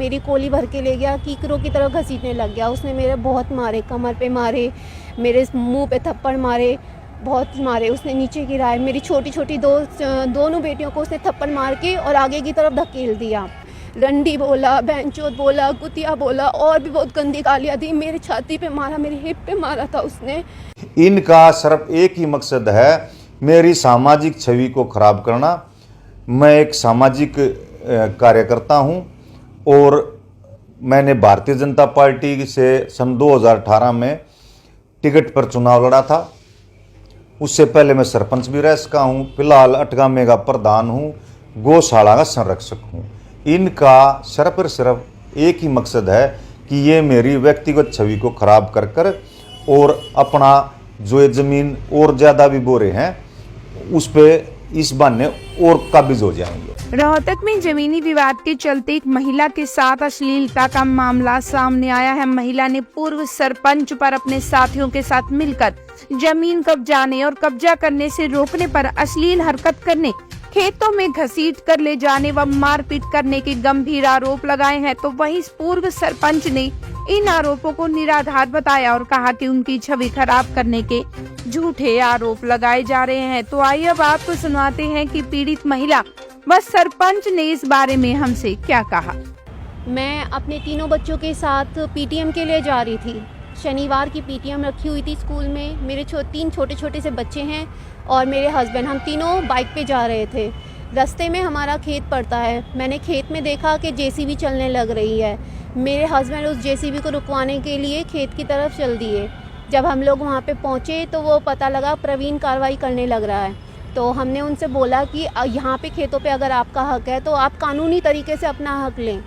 मेरी कोली भर के ले गया, कीकरों की तरह घसीटने लग गया। उसने मेरे बहुत मारे, कमर पे मारे, मेरे मुंह पे थप्पड़ मारे, बहुत मारे। उसने नीचे गिराए, मेरी छोटी छोटी दोनों बेटियों को उसने थप्पड़ मार के और आगे की तरफ धकेल दिया। रंडी बोला, बहनचोद बोला, कुतिया बोला और भी बहुत गंदी गालियाँ दी। मेरी छाती पे मारा, मेरी हिप पे मारा था उसने। इनका सिर्फ एक ही मकसद है, मेरी सामाजिक छवि को खराब करना। मैं एक सामाजिक कार्यकर्ता हूं और मैंने भारतीय जनता पार्टी से सन 2018 में टिकट पर चुनाव लड़ा था। उससे पहले मैं सरपंच भी रह सका हूं। फिलहाल अटगामे का प्रधान हूं, गौशाला का संरक्षक हूं। इनका सिर्फ और सिर्फ एक ही मकसद है कि ये मेरी व्यक्तिगत छवि को खराब कर कर और अपना जो ये ज़मीन और ज़्यादा भी बोरे हैं उस पे इस बहाने और काबिज हो जाएंगे। रोहतक में जमीनी विवाद के चलते एक महिला के साथ अश्लीलता का मामला सामने आया है। महिला ने पूर्व सरपंच पर अपने साथियों के साथ मिलकर जमीन कब्जाने और कब्जा करने से रोकने पर अश्लील हरकत करने, खेतों में घसीट कर ले जाने व मारपीट करने के गंभीर आरोप लगाए हैं। तो वहीं पूर्व सरपंच ने इन आरोपों को निराधार बताया और कहा कि उनकी छवि खराब करने के झूठे आरोप लगाए जा रहे हैं। तो आइए अब आपको सुनाते हैं कि पीड़ित महिला व सरपंच ने इस बारे में हमसे क्या कहा। मैं अपने तीनों बच्चों के साथ पीटीएम के लिए जा रही थी। शनिवार की पीटीएम रखी हुई थी स्कूल में। मेरे तीन छोटे छोटे से बच्चे हैं और मेरे हस्बैंड, हम तीनों बाइक पे जा रहे थे। रास्ते में हमारा खेत पड़ता है। मैंने खेत में देखा कि जेसीबी चलने लग रही है। मेरे हस्बैंड उस जेसीबी को रुकवाने के लिए खेत की तरफ चल दिए। जब हम लोग वहाँ पे पहुँचे तो वो पता लगा प्रवीण कार्रवाई करने लग रहा है। तो हमने उनसे बोला कि यहाँ पे खेतों पे अगर आपका हक है तो आप कानूनी तरीके से अपना हक लें।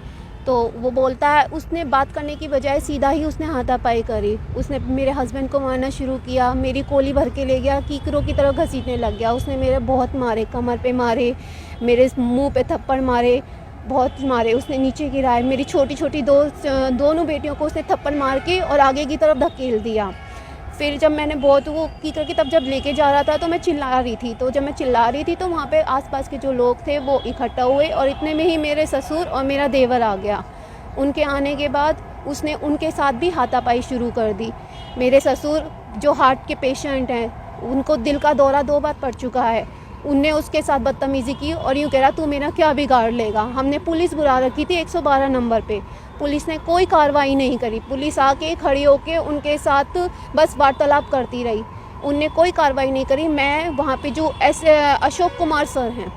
तो वो बोलता है, उसने बात करने की बजाय सीधा ही उसने हाथापाई करी। उसने मेरे हस्बैंड को मारना शुरू किया, मेरी कोली भर के ले गया, कीकरों की तरह घसीटने लग गया। उसने मेरे बहुत मारे, कमर पे मारे, मेरे मुंह पे थप्पड़ मारे, बहुत मारे। उसने नीचे गिराए, मेरी छोटी छोटी दोनों बेटियों को उसने थप्पड़ मार के और आगे की तरफ धकेल दिया। फिर जब मैंने बहुत वो कीकर की तब जब लेके जा रहा था तो मैं चिल्ला रही थी। तो जब मैं चिल्ला रही थी तो वहाँ पे आसपास के जो लोग थे वो इकट्ठा हुए और इतने में ही मेरे ससुर और मेरा देवर आ गया। उनके आने के बाद उसने उनके साथ भी हाथापाई शुरू कर दी। मेरे ससुर जो हार्ट के पेशेंट हैं, उनको दिल का दौरा 2 बार पड़ चुका है। उनने उसके साथ बदतमीज़ी की और यूँ कह रहा तू मेरा क्या बिगाड़ लेगा। हमने पुलिस बुला रखी थी 112 नंबर पे। पुलिस ने कोई कार्रवाई नहीं करी। पुलिस आके खड़ी होके उनके साथ बस वार्तालाप करती रही। उनने कोई कार्रवाई नहीं करी। मैं वहाँ पे जो अशोक कुमार सर हैं,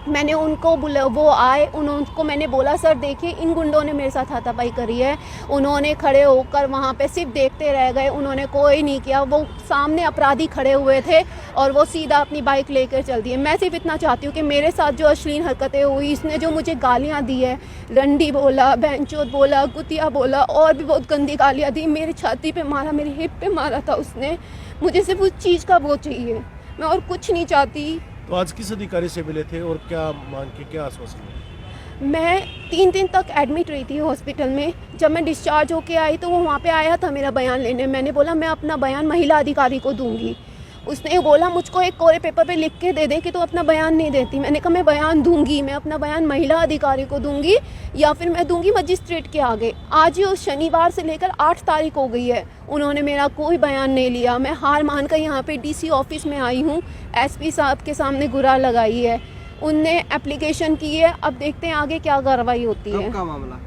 मैंने उनको वो आए, उनको मैंने बोला सर देखिए इन गुंडों ने मेरे साथ हाथापाई करी है। उन्होंने खड़े होकर वहाँ पे सिर्फ देखते रह गए, उन्होंने कोई नहीं किया। वो सामने अपराधी खड़े हुए थे और वो सीधा अपनी बाइक लेकर चल दिए। मैं सिर्फ इतना चाहती हूँ कि मेरे साथ जो अश्लील हरकतें हुई, इसने जो मुझे गालियाँ दी है, रंडी बोला, बहनचोद बोला, कुतिया बोला और भी बहुत गंदी गालियाँ दी। मेरी छाती पे मारा, मेरी हिप पे मारा था उसने। मुझे सिर्फ उस चीज़ का वो चाहिए, मैं और कुछ नहीं चाहती। तो आज किस अधिकारी से मिले थे और क्या मांग के क्या आश्वासन मिला? मैं 3 दिन तक एडमिट रही थी हॉस्पिटल में। जब मैं डिस्चार्ज होके आई तो वो वहाँ पे आया था मेरा बयान लेने। मैंने बोला मैं अपना बयान महिला अधिकारी को दूंगी। उसने बोला मुझको एक कोरे पेपर पे लिख के दे दे कि तो अपना बयान नहीं देती। मैंने कहा मैं बयान दूंगी, मैं अपना बयान महिला अधिकारी को दूंगी या फिर मैं दूंगी मजिस्ट्रेट के आगे। आज ही शनिवार से लेकर 8 तारीख हो गई है, उन्होंने मेरा कोई बयान नहीं लिया। मैं हार मान कर यहाँ पे डीसी ऑफिस में आई हूँ। एसपी साहब के सामने गुहार लगाई है, उनने एप्लीकेशन की है। अब देखते हैं आगे क्या कार्रवाई होती है। कब का मामला?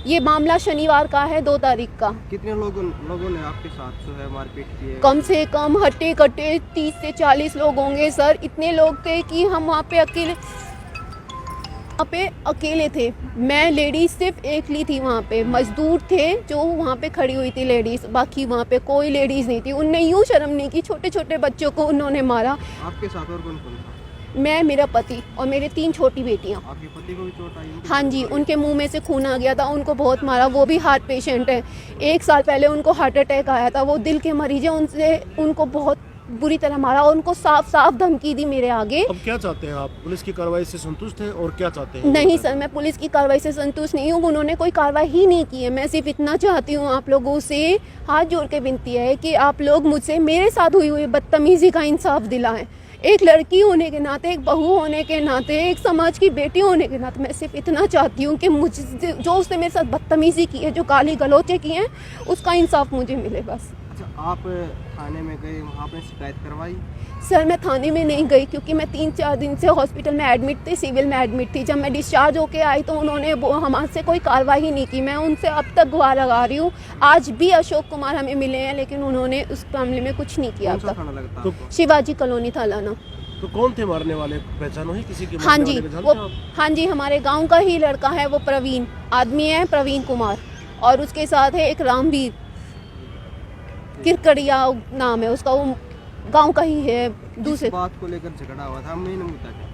ये मामला शनिवार का है, 2 तारीख का। कितने लोगों ने आपके साथ जो है मारपीट की है? कम से कम हट्टे कट्टे 30 से 40 लोग होंगे सर। इतने लोग थे कि हम वहाँ पे अकेले थे। मैं लेडीज सिर्फ एक ली थी वहाँ पे। मजदूर थे जो वहाँ पे खड़ी हुई थी लेडीज, बाकी वहाँ पे कोई लेडीज नहीं थी। उनने यूँ शर्म नहीं की, छोटे छोटे बच्चों को उन्होंने मारा। आपके साथ और कौन कौन था? मैं, मेरा पति और मेरे 3 छोटी बेटियाँ। आपके पति को भी चोट आई? हाँ जी, उनके मुंह में से खून आ गया था, उनको बहुत मारा। वो भी हार्ट पेशेंट है। 1 साल पहले उनको हार्ट अटैक आया था, वो दिल के मरीज है। उनको बहुत बुरी तरह मारा और उनको साफ साफ धमकी दी मेरे आगे। अब क्या चाहते हैं आप? पुलिस की कार्रवाई से संतुष्ट हैं और क्या चाहते हैं? नहीं सर, मैं पुलिस की कार्रवाई से संतुष्ट नहीं हूँ। उन्होंने कोई कार्रवाई ही नहीं की है। मैं सिर्फ इतना चाहती हूँ, आप लोगों से हाथ जोड़ के विनती है कि आप लोग मुझसे मेरे साथ हुई बदतमीजी का इंसाफ दिलाएं। एक लड़की होने के नाते, एक बहू होने के नाते, एक समाज की बेटी होने के नाते मैं सिर्फ इतना चाहती हूँ कि मुझे जो उसने मेरे साथ बदतमीज़ी की है, जो गाली गलौचे किए हैं, उसका इंसाफ मुझे मिले बस। अच्छा, आप थाने में गए, वहाँ आपने शिकायत करवाई? सर मैं थाने में नहीं गई क्योंकि मैं 3-4 दिन से हॉस्पिटल में एडमिट थी, सिविल में एडमिट थी। जब मैं डिस्चार्ज होके आई तो उन्होंने हमसे कोई कार्रवाई नहीं की। मैं उनसे अब तक गुहार लगा रही हूँ। आज भी अशोक कुमार हमें मिले हैं लेकिन उन्होंने उस मामले में कुछ नहीं किया अब कौन सा तक। थाना लगता है तो, आपको? शिवाजी कॉलोनी थालाना। तो कौन थे मारने वाले, पहचान हुई किसी की? हाँ मारने जी, वाले को वो जानते हो आप? हाँ जी, हमारे गांव का ही लड़का है, वो प्रवीण आदमी है, प्रवीण कुमार, और उसके साथ है एक रामवीर किरकड़िया नाम है उसका, वो गांव का ही है। दूसरे इस बात को लेकर झगड़ा हुआ था, मेन मुद्दा क्या?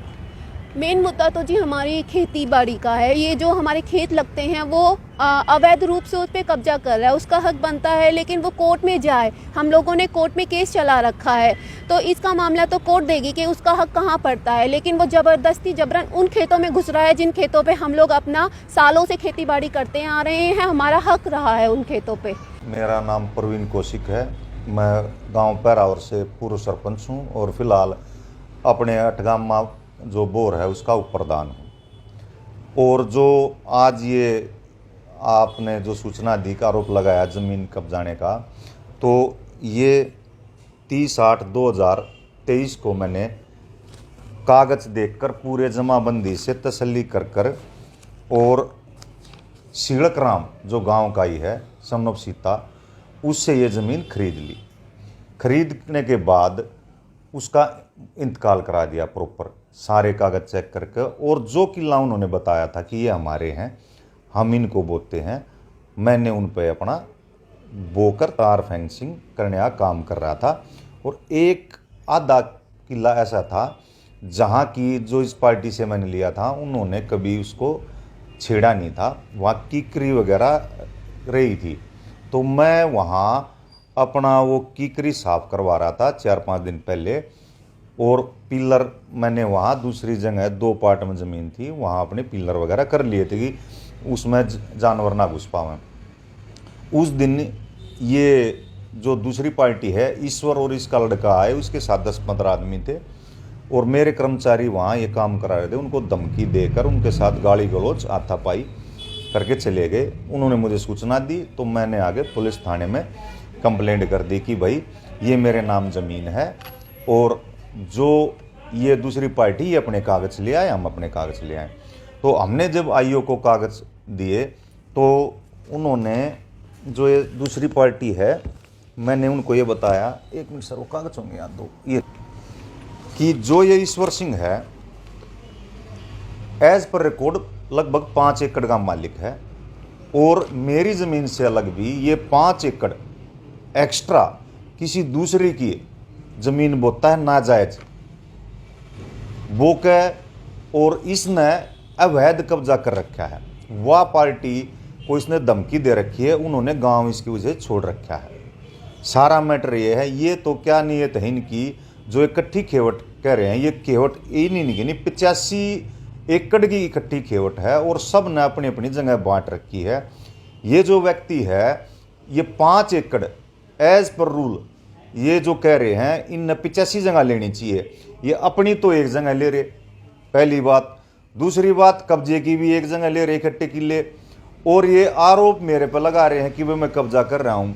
मेन मुद्दा तो जी हमारी खेती बाड़ी का है। ये जो हमारे खेत लगते हैं वो अवैध रूप से उस पर कब्जा कर रहा है। उसका हक बनता है लेकिन वो कोर्ट में जाए। हम लोगों ने कोर्ट में केस चला रखा है तो इसका मामला तो कोर्ट देगी कि उसका हक कहाँ पड़ता है, लेकिन वो ज़बरदस्ती जबरन उन खेतों में घुस रहा है जिन खेतों पे हम लोग अपना सालों से खेती बाड़ी करते आ रहे हैं। हमारा हक रहा है उन खेतों पे। मेरा नाम प्रवीण कौशिक है। मैं गांव पैरावर से पूर्व सरपंच हूं और फिलहाल अपने अठगामा जो बोर है उसका उप प्रधान हूं। और जो आज ये आपने जो सूचना दी का आरोप लगाया ज़मीन कब्जाने का, तो ये 30/8/2023 को मैंने कागज़ देखकर पूरे जमाबंदी से तसल्ली कर और सीड़क राम जो गांव का ही है, सन ऑफ सीता, उससे ये ज़मीन खरीद ली। खरीदने के बाद उसका इंतकाल करा दिया प्रॉपर, सारे कागज़ चेक करके। और जो किला उन्होंने बताया था कि ये हमारे हैं, हम इनको बोते हैं, मैंने उन पे अपना बोकर तार फेंसिंग करने का काम कर रहा था। और एक आधा किला ऐसा था जहाँ की जो इस पार्टी से मैंने लिया था उन्होंने कभी उसको छेड़ा नहीं था, वहाँ कीकरी वगैरह रही थी। तो मैं वहाँ अपना वो कीकरी साफ करवा रहा था 4-5 दिन पहले। और पिलर मैंने वहाँ दूसरी जगह 2 पार्ट में ज़मीन थी, वहाँ अपने पिलर वगैरह कर लिए थे कि उसमें जानवर ना घुस पावें। उस दिन ये जो दूसरी पार्टी है, ईश्वर और इसका लड़का आए, उसके साथ 10-15 आदमी थे और मेरे कर्मचारी वहाँ ये काम करा रहे थे। उनको धमकी देकर उनके साथ गाली गलौज हाथापाई करके चले गए। उन्होंने मुझे सूचना दी तो मैंने आगे पुलिस थाने में कंप्लेंट कर दी कि भाई ये मेरे नाम ज़मीन है और जो ये दूसरी पार्टी ये अपने कागज़ ले आए, हम अपने कागज़ ले आए। तो हमने जब आईओ को कागज़ दिए तो उन्होंने, जो ये दूसरी पार्टी है, मैंने उनको ये बताया, 1 मिनट सर वो कागज़ होंगे याद दो, ये कि जो ये ईश्वर सिंह है एज पर रिकॉर्ड लगभग 5 एकड़ का मालिक है और मेरी ज़मीन से अलग भी ये 5 एकड़ एक्स्ट्रा किसी दूसरे की ज़मीन बोता है नाजायज बोके, और इसने अवैध कब्जा कर रखा है। वह पार्टी को इसने धमकी दे रखी है, उन्होंने गांव इसकी वजह छोड़ रखा है। सारा मैटर ये है। ये तो क्या नीयत है इनकी, जो इकट्ठी खेवट कह रहे हैं, ये खेवट इन्हीं की 85 एकड़ की इकट्ठी खेवट है और सब ने अपनी अपनी जगह बांट रखी है। ये जो व्यक्ति है ये 5 एकड़ एज पर रूल ये जो कह रहे हैं, इन 85 जगह लेनी चाहिए, ये अपनी तो एक जगह ले रहे, पहली बात। दूसरी बात, कब्जे की भी एक जगह ले रहे इकट्ठे किले, और ये आरोप मेरे पर लगा रहे हैं कि भाई मैं कब्जा कर रहा हूँ।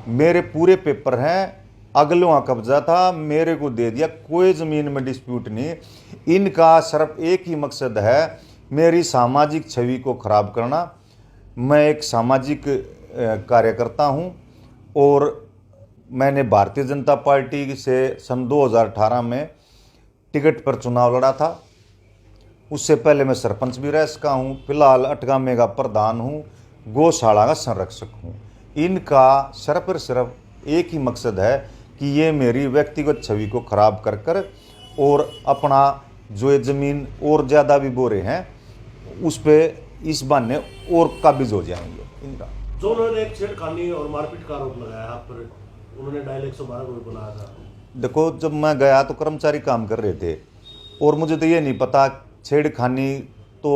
मेरे पूरे पेपर हैं, अगलवा कब्जा था, मेरे को दे दिया, कोई ज़मीन में डिस्प्यूट नहीं। इनका सिर्फ एक ही मकसद है, मेरी सामाजिक छवि को ख़राब करना। मैं एक सामाजिक कार्यकर्ता हूँ और मैंने भारतीय जनता पार्टी से सन 2018 में टिकट पर चुनाव लड़ा था। उससे पहले मैं सरपंच भी रह सका हूँ। फिलहाल अठगामे का प्रधान हूँ, गौशाला का संरक्षक हूँ। इनका सिर्फ और सिर्फ एक ही मकसद है कि ये मेरी व्यक्तिगत छवि को ख़राब कर और अपना जो ये ज़मीन और ज़्यादा भी बोरे हैं उस पर इस बहाने और काबिज हो जाएंगे। इनका जो उन्होंने एक छेड़खानी और मारपीट का आरोप लगाया आप पर, उन्होंने डायल 112 को भी बुलाया था। देखो, जब मैं गया तो कर्मचारी काम कर रहे थे और मुझे तो ये नहीं पता, छेड़खानी तो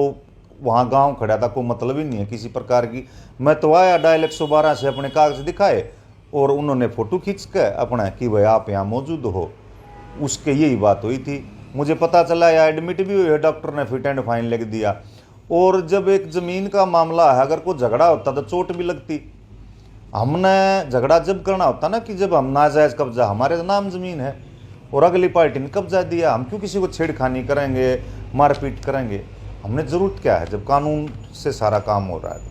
वहाँ गांव खड़ा था, कोई मतलब ही नहीं है किसी प्रकार की। मैं तो आया डायल 112 से अपने कागज दिखाए और उन्होंने फ़ोटो खींच के अपना कि भाई आप यहाँ मौजूद हो, उसके यही बात हुई थी। मुझे पता चला या एडमिट भी हुई है, डॉक्टर ने फिट एंड फाइन लिख दिया। और जब एक ज़मीन का मामला है, अगर कोई झगड़ा होता तो चोट भी लगती। हमने झगड़ा जब करना होता ना कि जब हम नाजायज़ कब्जा, हमारे नाम ज़मीन है और अगली पार्टी ने कब्जा दिया, हम क्यों किसी को छेड़खानी करेंगे, मारपीट करेंगे? हमने ज़रूरत क्या है जब कानून से सारा काम हो रहा है।